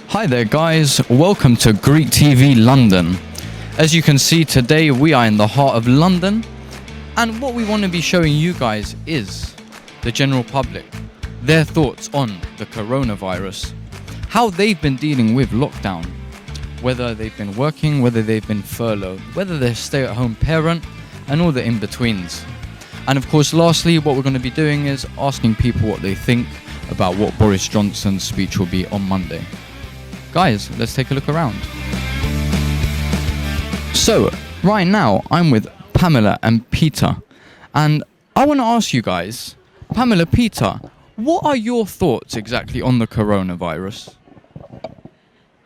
Hi there guys, welcome to Greek TV London. As you can see today we are in the heart of London, and what we want to be showing you guys is the general public, their thoughts on the coronavirus, how they've been dealing with lockdown, whether they've been working, whether they've been furloughed, whether they're a stay-at-home parent, and all the in-betweens. And of course lastly, what we're going to be doing is asking people what they think about what Boris Johnson's speech will be on Monday. Guys, let's take a look around. So, right now, I'm with Pamela and Peter. And I want to ask you guys, Pamela, Peter, what are your thoughts exactly on the coronavirus?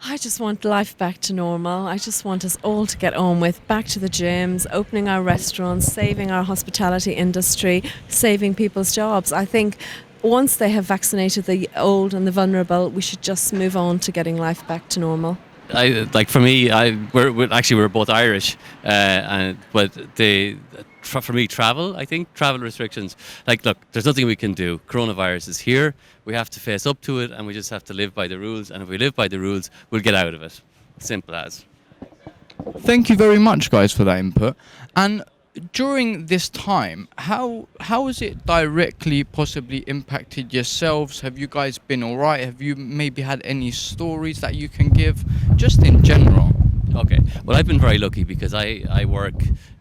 I just want life back to normal. I just want us all to get on with back to the gyms, opening our restaurants, saving our hospitality industry, saving people's jobs. I think once they have vaccinated the old and the vulnerable, we should just move on to getting life back to normal. We're both Irish, but for me, travel restrictions. Look, there's nothing we can do. Coronavirus is here. We have to face up to it, and we just have to live by the rules. And if we live by the rules, we'll get out of it. Simple as. Thank you very much, guys, for that input. And during this time, how has it directly possibly impacted yourselves? Have you guys been all right? Have you maybe had any stories that you can give, just in general? Okay. Well, I've been very lucky because I work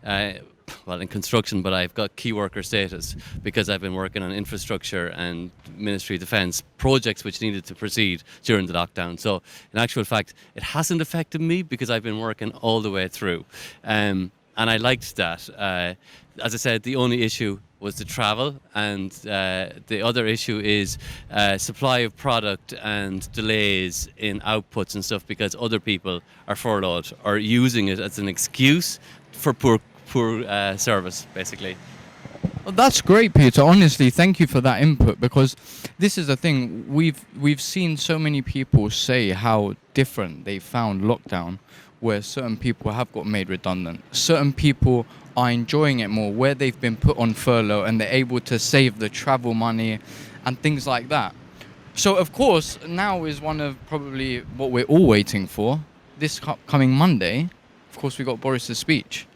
in construction, but I've got key worker status because I've been working on infrastructure and Ministry of Defence projects which needed to proceed during the lockdown. So in actual fact, it hasn't affected me because I've been working all the way through. And I liked that. As I said, the only issue was the travel, and the other issue is supply of product and delays in outputs and stuff because other people are furloughed or using it as an excuse for poor service, basically. Well, that's great, Peter. Honestly, thank you for that input, because this is the thing. We've seen so many people say how different they found lockdown, where certain people have got made redundant. Certain people are enjoying it more, where they've been put on furlough and they're able to save the travel money and things like that. So, of course, now is one of probably what we're all waiting for. This coming Monday, of course, we got Boris's speech.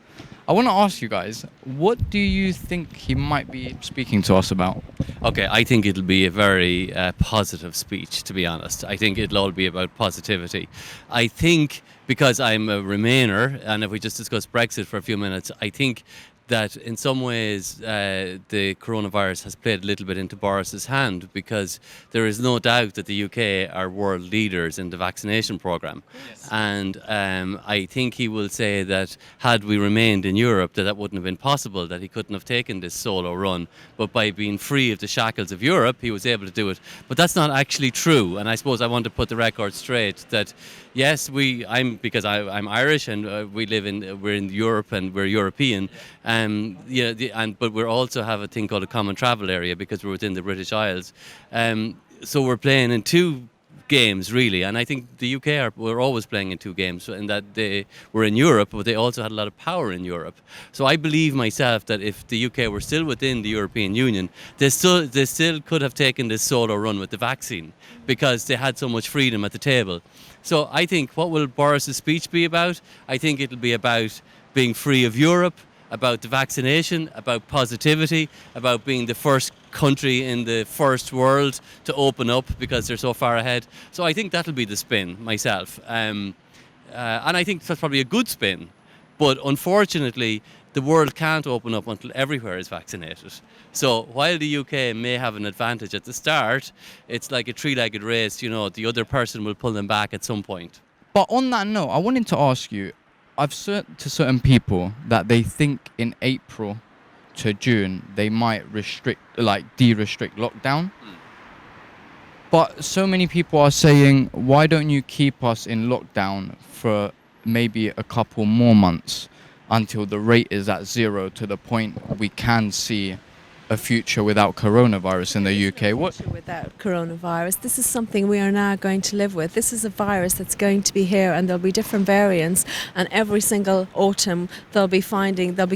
I want to ask you guys, what do you think he might be speaking to us about? Okay, I think it'll be a very positive speech, to be honest. I think it'll all be about positivity. I think, because I'm a Remainer, and if we just discuss Brexit for a few minutes, I think that in some ways the coronavirus has played a little bit into Boris's hand, because there is no doubt that the UK are world leaders in the vaccination programme. Yes. And I think he will say that had we remained in Europe, that wouldn't have been possible, that he couldn't have taken this solo run. But by being free of the shackles of Europe, he was able to do it. But that's not actually true. And I suppose I want to put the record straight that yes, because I'm Irish and we're in Europe and we're European. But we also have a thing called a common travel area because we're within the British Isles. So we're playing in two games, really. And I think the UK we're always playing in two games, in that they were in Europe, but they also had a lot of power in Europe. So I believe myself that if the UK were still within the European Union, they still could have taken this solo run with the vaccine because they had so much freedom at the table. So I think, what will Boris's speech be about? I think it'll be about being free of Europe, about the vaccination, about positivity, about being the first country in the first world to open up because they're so far ahead. So I think that'll be the spin, myself. And I think that's probably a good spin. But unfortunately, the world can't open up until everywhere is vaccinated. So while the UK may have an advantage at the start, it's like a three-legged race. The other person will pull them back at some point. But on that note, I wanted to ask you, I've said to certain people that they think in April to June they might de-restrict lockdown. But so many people are saying, why don't you keep us in lockdown for maybe a couple more months until the rate is at zero, to the point we can see a future without coronavirus in the UK. What? Without coronavirus, this is something we are now going to live with. This is a virus that's going to be here, and there'll be different variants, and every single autumn they'll be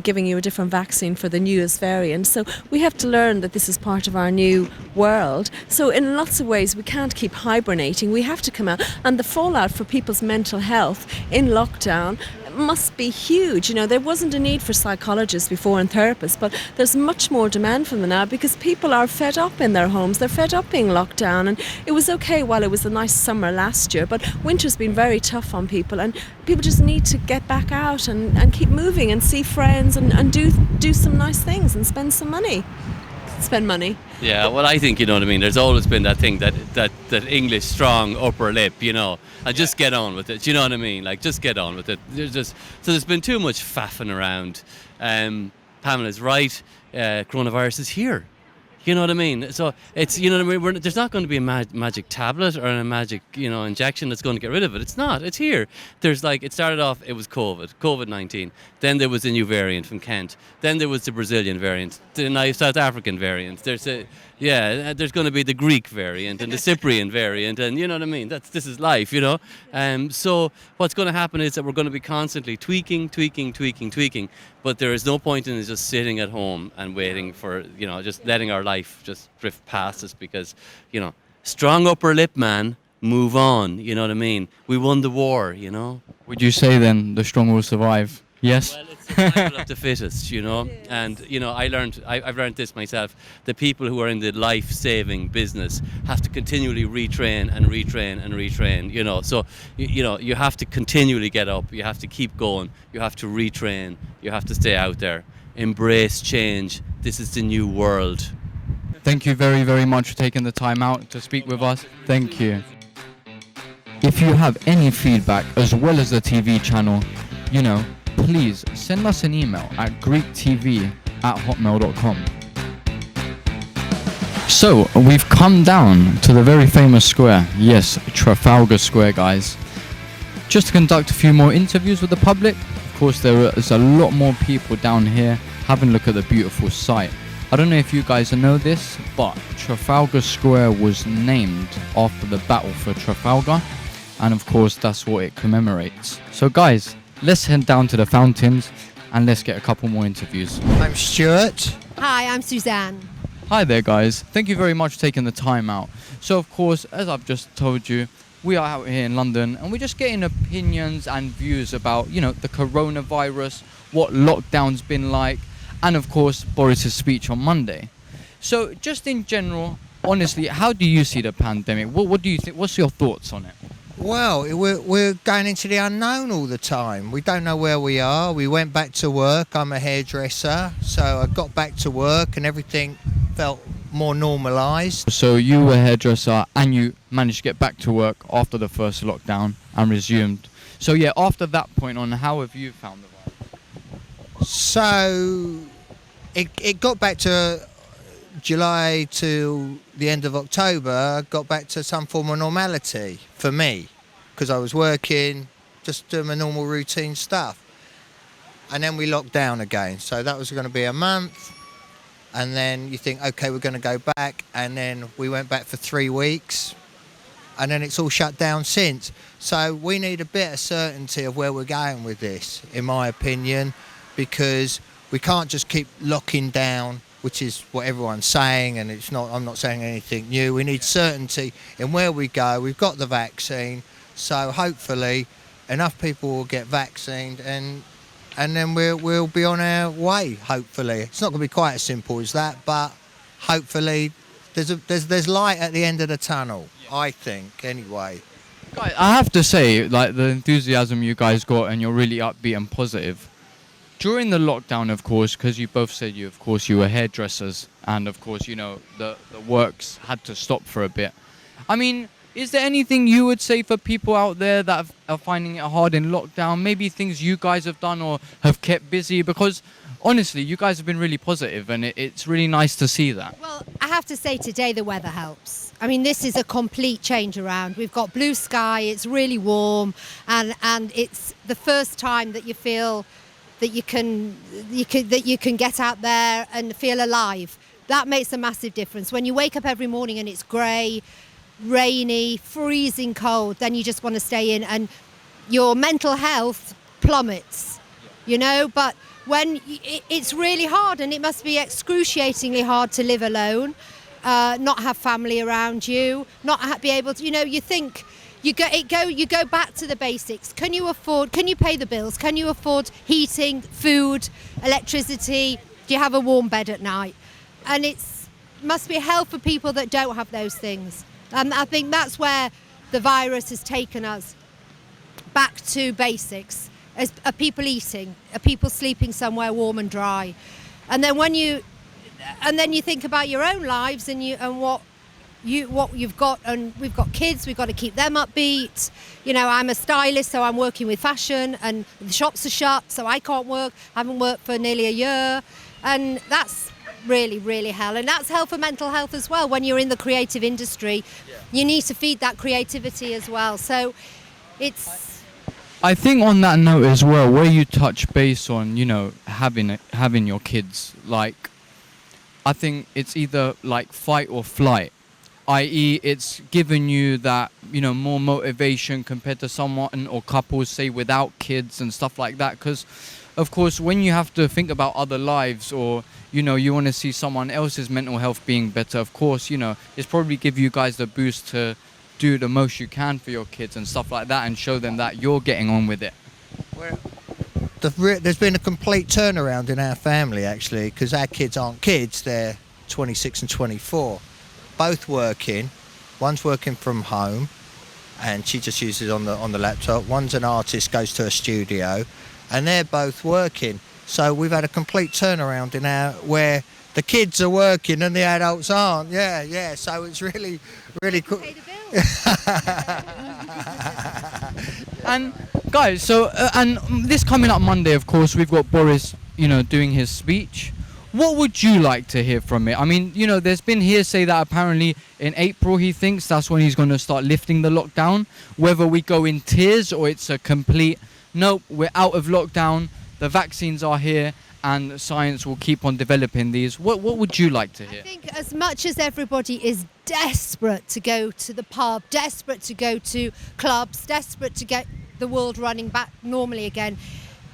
giving you a different vaccine for the newest variant. So we have to learn that this is part of our new world. So in lots of ways we can't keep hibernating. We have to come out, and the fallout for people's mental health in lockdown must be huge. You know, there wasn't a need for psychologists before and therapists, but there's much more demand for them now because people are fed up in their homes. They're fed up being locked down, and it was okay while it was a nice summer last year, but winter's been very tough on people, and people just need to get back out and keep moving and see friends and do some nice things and spend some money. Spend money. Yeah, well, I think, you know what I mean, there's always been that thing, that English strong upper lip, you know, and just get on with it, you know what I mean, like, just get on with it. There's been too much faffing around. Pamela's right, coronavirus is here. You know what I mean? So it's, you know what I mean, there's not going to be a magic tablet or a magic, you know, injection that's going to get rid of it. It's not. It's here. There's like, it started off, it was COVID-19. Then there was a new variant from Kent. Then there was the Brazilian variant. The now South African variant. There's going to be the Greek variant and the Cyprian variant, and you know what I mean? This is life, you know? So what's going to happen is that we're going to be constantly tweaking, but there is no point in just sitting at home and waiting for, you know, just letting our life just drift past us because, you know, strong upper lip, man, move on, you know what I mean? We won the war, you know? Would you say then the strong will survive? Yes? Well, it's survival of the fittest, you know? And, you know, I've learned this myself. The people who are in the life-saving business have to continually retrain, you know? So, you know, you have to continually get up. You have to keep going. You have to retrain. You have to stay out there. Embrace change. This is the new world. Thank you very, very much for taking the time out to speak with us. Thank you. If you have any feedback as well as the TV channel, you know, please send us an email at greektv@hotmail.com. So, we've come down to the very famous square. Yes, Trafalgar Square, guys. Just to conduct a few more interviews with the public. Of course, there is a lot more people down here having a look at the beautiful sight. I don't know if you guys know this, but Trafalgar Square was named after the battle for Trafalgar. And of course, that's what it commemorates. So guys, let's head down to the fountains and let's get a couple more interviews. I'm Stuart. Hi, I'm Suzanne. Hi there guys, thank you very much for taking the time out. So of course, as I've just told you, we are out here in London and we're just getting opinions and views about, you know, the coronavirus, what lockdown's been like, and of course, Boris's speech on Monday. So just in general, honestly, how do you see the pandemic? What do you think? What's your thoughts on it? Well, we're going into the unknown all the time. We don't know where we are. We went back to work. I'm a hairdresser, so I got back to work and everything felt more normalised. So you were a hairdresser and you managed to get back to work after the first lockdown and resumed. So yeah, after that point on, how have you found the virus? So it got back to July to the end of October, got back to some form of normality for me because I was working, just doing my normal routine stuff. And then we locked down again. So that was going to be a month. And then you think, okay, we're going to go back. And then we went back for 3 weeks. And then it's all shut down since. So we need a bit of certainty of where we're going with this, in my opinion, because we can't just keep locking down, which is what everyone's saying, and I'm not saying anything new. We need certainty in where we go. We've got the vaccine, so hopefully enough people will get vaccinated and then we'll be on our way, hopefully. It's not going to be quite as simple as that, but hopefully there's light at the end of the tunnel, I think, anyway. Guys, I have to say, like, the enthusiasm you guys got and you're really upbeat and positive. During the lockdown, of course, because you both said you were hairdressers and, of course, you know, the works had to stop for a bit. I mean, is there anything you would say for people out there that are finding it hard in lockdown? Maybe things you guys have done or have kept busy? Because, honestly, you guys have been really positive and it's really nice to see that. Well, I have to say today the weather helps. I mean, this is a complete change around. We've got blue sky, it's really warm, and it's the first time that you feel that you can get out there and feel alive. That makes a massive difference. When you wake up every morning and it's grey, rainy, freezing cold, then you just want to stay in, and your mental health plummets, you know. But when it's really hard, and it must be excruciatingly hard to live alone, not have family around you, not be able to, you know, you think you go back to the basics. Can you pay the bills? Can you afford heating, food, electricity? Do you have a warm bed at night? And must be hell for people that don't have those things. And I think that's where the virus has taken us back to basics. Are people eating? Are people sleeping somewhere warm and dry? And then then you think about your own lives and what you've got, and we've got kids, we've got to keep them upbeat. You know, I'm a stylist, so I'm working with fashion, and the shops are shut, so I can't work. I haven't worked for nearly a year, and that's really, really hell. And that's hell for mental health as well. When you're in the creative industry, you need to feed that creativity as well. So I think on that note as well, where you touch base on, you know, having your kids, like, I think it's either like fight or flight, i.e. it's given you that, you know, more motivation compared to someone or couples, say, without kids and stuff like that. Because, of course, when you have to think about other lives, or, you know, you want to see someone else's mental health being better, of course, you know, it's probably give you guys the boost to do the most you can for your kids and stuff like that, and show them that you're getting on with it. There's been a complete turnaround in our family, actually, because our kids aren't kids, they're 26 and 24, both working. One's working from home and she just uses it on the laptop. One's an artist, goes to a studio, and they're both working. So we've had a complete turnaround where the kids are working and the adults aren't. Yeah. So it's really, really cool. And guys, so and this coming up Monday, of course, we've got Boris, you know, doing his speech. What would you like to hear from it? I mean, you know, there's been hearsay that apparently in April he thinks that's when he's going to start lifting the lockdown. Whether we go in tiers or it's a complete, nope, we're out of lockdown, the vaccines are here, and science will keep on developing these. What would you like to hear? I think as much as everybody is desperate to go to the pub, desperate to go to clubs, desperate to get the world running back normally again,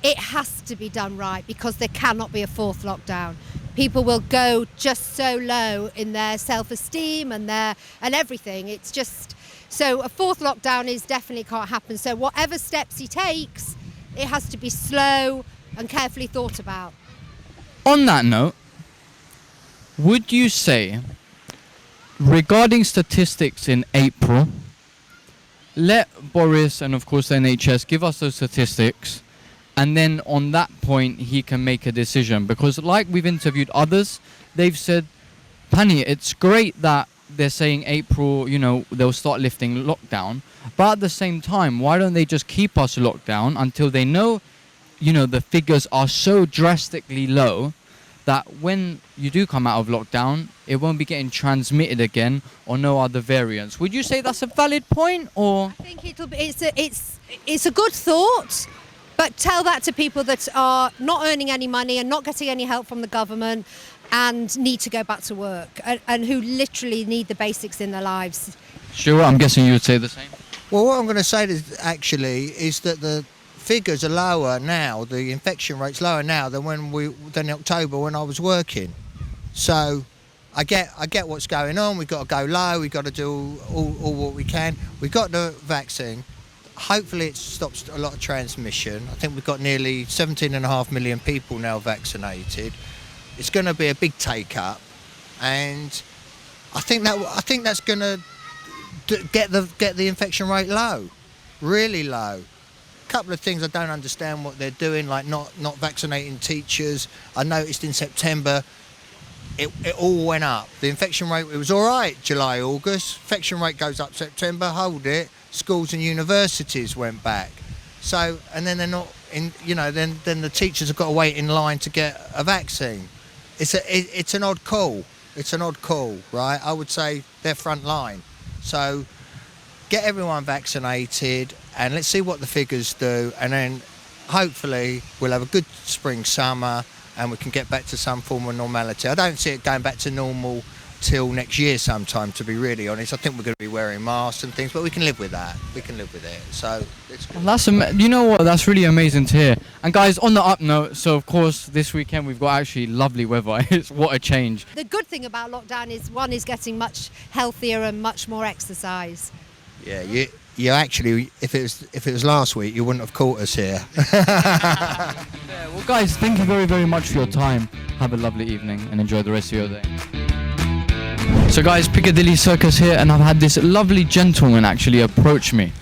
it has to be done right, because there cannot be a fourth lockdown. People will go just so low in their self-esteem and everything. It's just, so a fourth lockdown definitely can't happen. So whatever steps he takes, it has to be slow and carefully thought about. On that note, would you say, regarding statistics in April, let Boris and of course the NHS give us those statistics, and then on that point he can make a decision? Because like we've interviewed others, they've said, Pany, it's great that they're saying April, you know, they'll start lifting lockdown, but at the same time, why don't they just keep us locked down until they know, you know, the figures are so drastically low that when you do come out of lockdown, it won't be getting transmitted again, or no other variants. Would you say that's a valid point, or? I think it's a good thought, but tell that to people that are not earning any money and not getting any help from the government and need to go back to work, and who literally need the basics in their lives. Sure, I'm guessing you would say the same. Well, what I'm going to say is that the figures are lower now, the infection rate's lower now than in October when I was working. So I get what's going on. We've got to go low, we've got to do all what we can. We've got the vaccine. Hopefully it stops a lot of transmission. I think we've got nearly 17.5 million people now vaccinated. It's going to be a big take up, and I think that's going to get the infection rate low, really low. Couple of things I don't understand what they're doing, like not vaccinating teachers. I noticed in September it all went up. The infection rate, it was all right July, August. Infection rate goes up September, hold it. Schools and universities went back. So, and then they're not in, you know, then the teachers have got to wait in line to get a vaccine. It's an odd call. It's an odd call, right? I would say they're front line. So get everyone vaccinated and let's see what the figures do, and then hopefully we'll have a good spring, summer, and we can get back to some form of normality. I don't see it going back to normal till next year sometime, to be really honest. I think we're going to be wearing masks and things, but we can live with that. We can live with it. So it's good. You know what? That's really amazing to hear. And guys, on the up note, so of course this weekend we've got actually lovely weather. It's what a change. The good thing about lockdown is one is getting much healthier and much more exercise. Yeah, you actually, if it was last week, you wouldn't have caught us here. Yeah, well guys, thank you very, very much for your time. Have a lovely evening and enjoy the rest of your day. So guys, Piccadilly Circus here, and I've had this lovely gentleman actually approach me.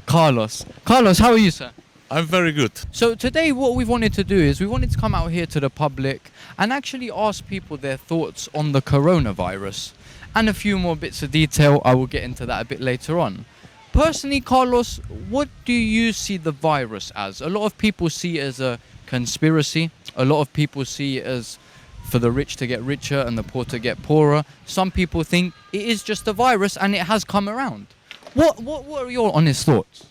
Carlos. Carlos, how are you, sir? I'm very good. So today what we wanted to do is we wanted to come out here to the public and actually ask people their thoughts on the coronavirus. And a few more bits of detail, I will get into that a bit later on. Personally, Carlos, what do you see the virus as? A lot of people see it as a conspiracy. A lot of people see it as for the rich to get richer and the poor to get poorer. Some people think it is just a virus and it has come around. What are your honest thoughts?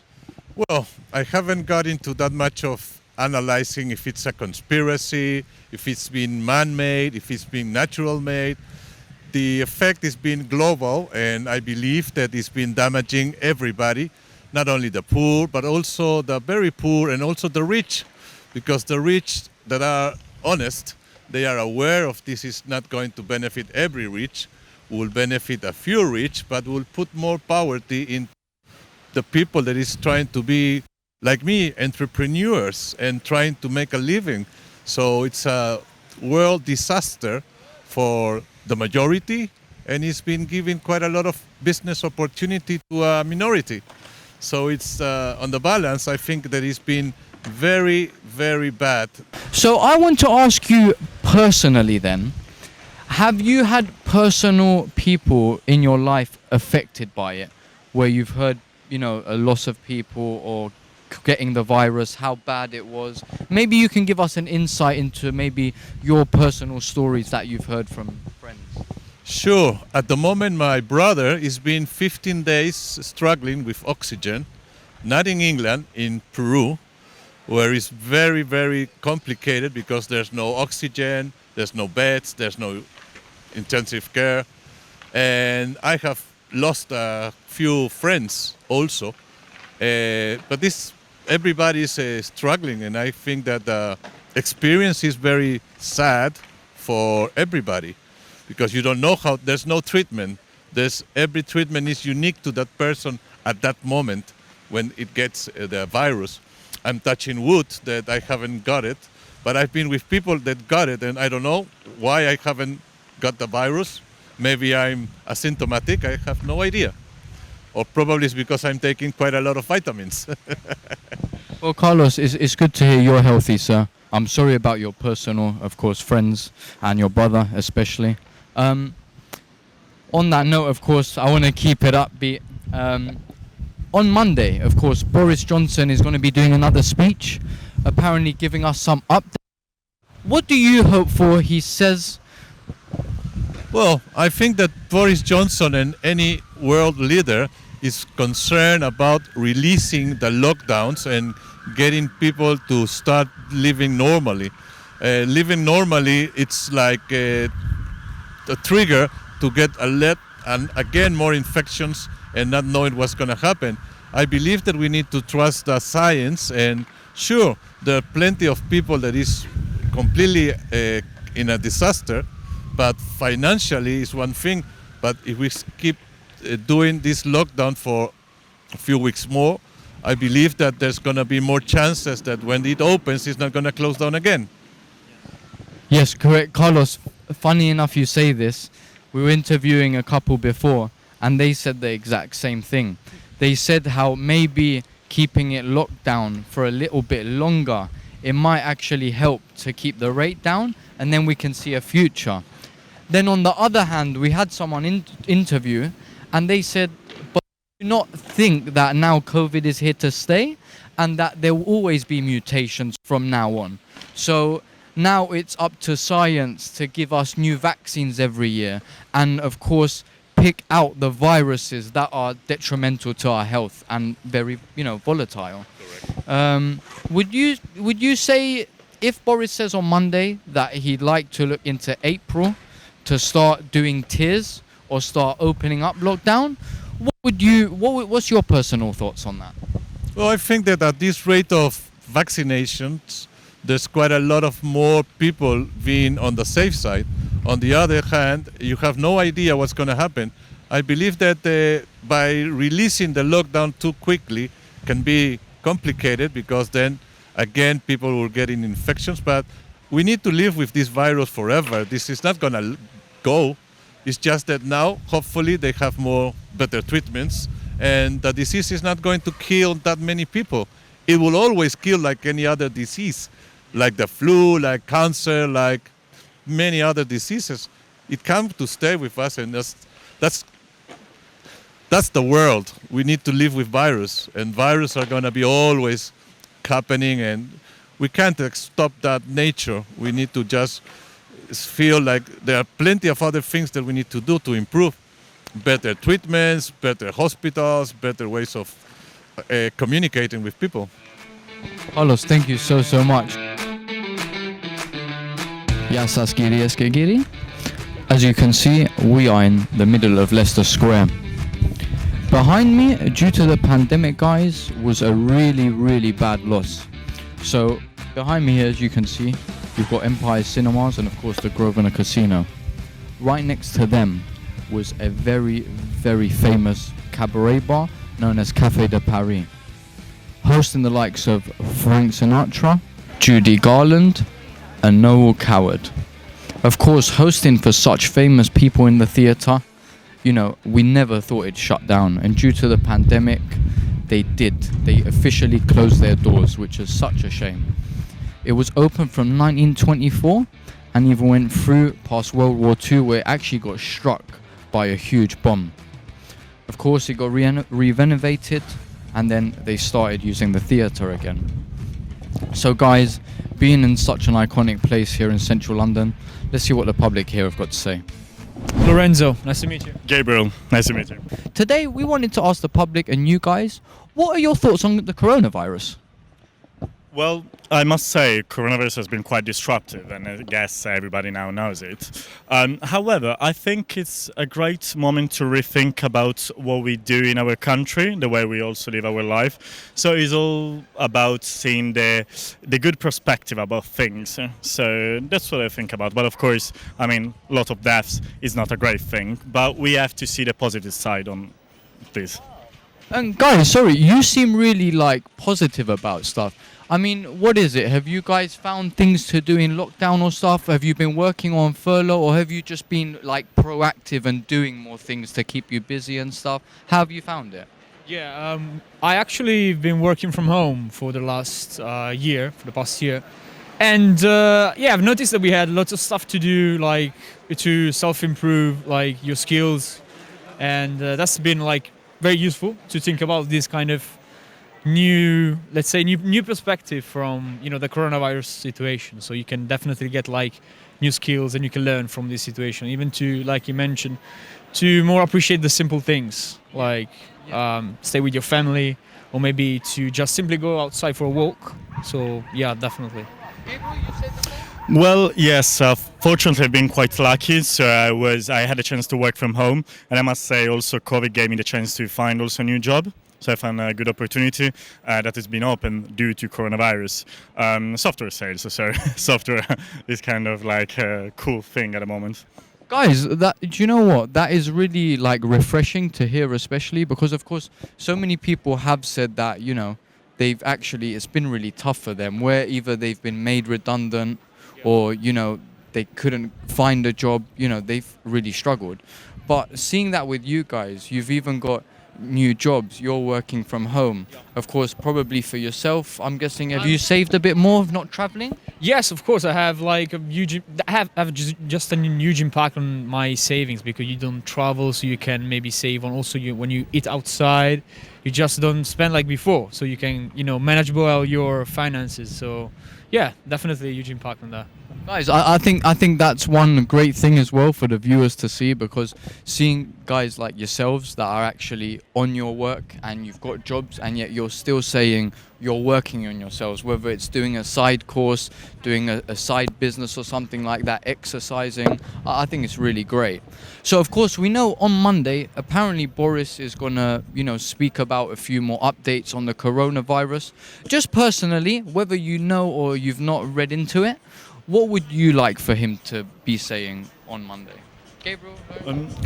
Well, I haven't got into that much of analyzing if it's a conspiracy, if it's been man-made, if it's been natural-made. The effect has been global, and I believe that it's been damaging everybody, not only the poor, but also the very poor and also the rich, because the rich that are honest, they are aware of this is not going to benefit every rich, will benefit a few rich, but will put more poverty in the people that is trying to be, like me, entrepreneurs and trying to make a living. So it's a world disaster for the majority, and it's been giving quite a lot of business opportunity to a minority. So it's on the balance, I think that it's been very, very bad. So I want to ask you personally then, have you had personal people in your life affected by it, where you've heard, you know, a loss of people or getting the virus, how bad it was? Maybe you can give us an insight into maybe your personal stories that you've heard from friends. Sure. At the moment, my brother is been 15 days struggling with oxygen, not in England, in Peru, where it's very, very complicated because there's no oxygen, there's no beds, there's no intensive care. And I have lost a few friends also. But everybody is struggling, and I think that the experience is very sad for everybody because you don't know how, there's no treatment. Every treatment is unique to that person at that moment when it gets the virus. I'm touching wood that I haven't got it, but I've been with people that got it, and I don't know why I haven't got the virus. Maybe I'm asymptomatic, I have no idea. Or probably it's because I'm taking quite a lot of vitamins. Well, Carlos, it's good to hear you're healthy, sir. I'm sorry about your personal, of course, friends and your brother especially. On that note, of course, I want to keep it upbeat. On Monday, of course, Boris Johnson is going to be doing another speech, apparently giving us some updates. What do you hope for? He says... Well, I think that Boris Johnson and any world leader is concerned about releasing the lockdowns and getting people to start living normally. Living normally, it's like a trigger to get and again more infections and not knowing what's going to happen. I believe that we need to trust the science, and sure, there are plenty of people that is completely in a disaster, but financially is one thing. But if we keep doing this lockdown for a few weeks more, I believe that there's going to be more chances that when it opens, it's not going to close down again. Yes, correct. Carlos, funny enough you say this. We were interviewing a couple before, and they said the exact same thing. They said how maybe keeping it locked down for a little bit longer, it might actually help to keep the rate down, and then we can see a future. Then on the other hand, we had someone interview, and they said, but do not think that now COVID is here to stay, and that there will always be mutations from now on. So now it's up to science to give us new vaccines every year, and of course pick out the viruses that are detrimental to our health and very, volatile. Correct. Would you say if Boris says on Monday that he'd like to look into April to start doing tiers or start opening up lockdown, what's your personal thoughts on that? Well, I think that at this rate of vaccinations, there's quite a lot of more people being on the safe side. On the other hand, you have no idea what's going to happen. I believe that by releasing the lockdown too quickly can be complicated, because then again people will get in infections. But we need to live with this virus forever. This is not going to go. It's just that now hopefully they have better treatments, and the disease is not going to kill that many people. It will always kill like any other disease, like the flu, like cancer, like many other diseases. It comes to stay with us, and that's the world. We need to live with virus, and virus are going to be always happening, and we can't stop that nature. We need to just feel like there are plenty of other things that we need to do to improve. Better treatments, better hospitals, better ways of communicating with people. Carlos, thank you so much. Giri. As you can see, we are in the middle of Leicester Square. Behind me, due to the pandemic, guys, was a really bad loss. So behind me here, as you can see, you've got Empire Cinemas and of course the Grosvenor Casino. Right next to them was a very famous cabaret bar known as Café de Paris, hosting the likes of Frank Sinatra, Judy Garland and Noel Coward. Of course, hosting for such famous people in the theatre, you know, we never thought it'd shut down, and due to the pandemic, they did. They officially closed their doors, which is such a shame. It was open from 1924 and even went through past World War II, where it actually got struck by a huge bomb. Of course, it got renovated, and then they started using the theatre again. So guys, being in such an iconic place here in central London, let's see what the public here have got to say. Lorenzo, nice to meet you. Gabriel, nice to meet you. Today we wanted to ask the public and you guys, what are your thoughts on the coronavirus? Well, I must say, coronavirus has been quite disruptive, and I guess everybody now knows it. However, I think it's a great moment to rethink about what we do in our country, the way we also live our life. So it's all about seeing the good perspective about things. So that's what I think about. But of course, I mean, a lot of deaths is not a great thing, but we have to see the positive side on this. And guys, sorry, you seem really positive about stuff. I mean, what is it? Have you guys found things to do in lockdown or stuff? Have you been working on furlough, or have you just been proactive and doing more things to keep you busy and stuff? How have you found it? Yeah, I actually been working from home for the past year. And I've noticed that we had lots of stuff to do, to self-improve, your skills. And that's been very useful to think about this kind of new perspective from the coronavirus situation. So you can definitely get new skills, and you can learn from this situation, even to, like you mentioned, to more appreciate the simple things, stay with your family, or maybe to just simply go outside for a walk. So yeah, definitely. Well, yes, fortunately I've been quite lucky, so I had a chance to work from home, and I must say also COVID gave me the chance to find also a new job. So I found a good opportunity that has been open due to coronavirus. Software sales, so software is kind of a cool thing at the moment. Guys, do you know what? That is really refreshing to hear, especially because of course so many people have said that, it's been really tough for them, where either they've been made redundant or, they couldn't find a job, they've really struggled. But seeing that with you guys, you've even got new jobs, you're working from home. Of course, probably for yourself, I'm guessing, have you saved a bit more of not traveling? Yes, of course. I have just a huge impact on my savings, because you don't travel, so you can maybe save on also when you eat outside, you just don't spend like before, so you can manage well your finances. So yeah, definitely a huge impact on that. Guys, I think that's one great thing as well for the viewers to see, because seeing guys like yourselves that are actually on your work and you've got jobs, and yet you're still saying, you're working on yourselves, whether it's doing a side course, doing a side business or something like that, exercising. I think it's really great. So of course we know on Monday, apparently Boris is gonna, speak about a few more updates on the coronavirus. Just personally, whether you know or you've not read into it, what would you like for him to be saying on Monday? Gabriel?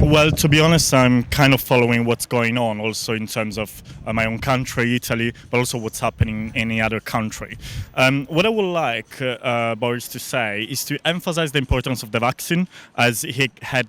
Well, to be honest, I'm kind of following what's going on also in terms of my own country, Italy, but also what's happening in any other country. What I would like Boris to say is to emphasize the importance of the vaccine, as he had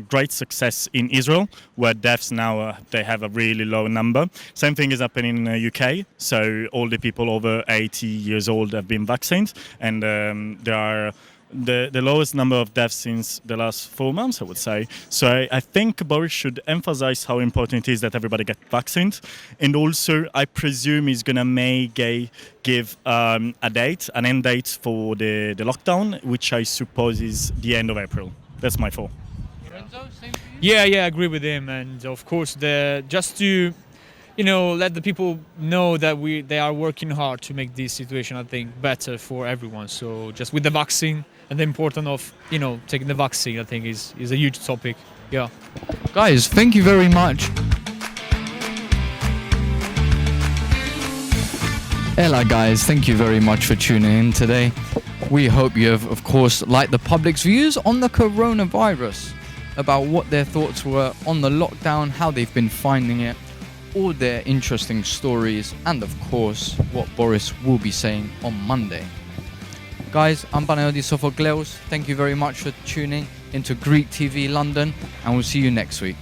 great success in Israel, where deaths now they have a really low number. Same thing is happening in the UK, so all the people over 80 years old have been vaccinated, and there are the lowest number of deaths since the last 4 months, I would say. So I think Boris should emphasize how important it is that everybody get vaccinated. And also, I presume he's going to give an end date for the lockdown, which I suppose is the end of April. That's my thought. Lorenzo, same for you? Yeah, I agree with him. And of course, just to let the people know that they are working hard to make this situation, I think, better for everyone. So just with the vaccine and the importance of, taking the vaccine, I think is a huge topic. Yeah. Guys, thank you very much. Ella, guys, thank you very much for tuning in today. We hope you have, of course, liked the public's views on the coronavirus, about what their thoughts were on the lockdown, how they've been finding it, all their interesting stories, and of course what Boris will be saying on Monday. Guys, I'm Pany Sophocleos. Thank you very much for tuning into Greek TV London, and we'll see you next week.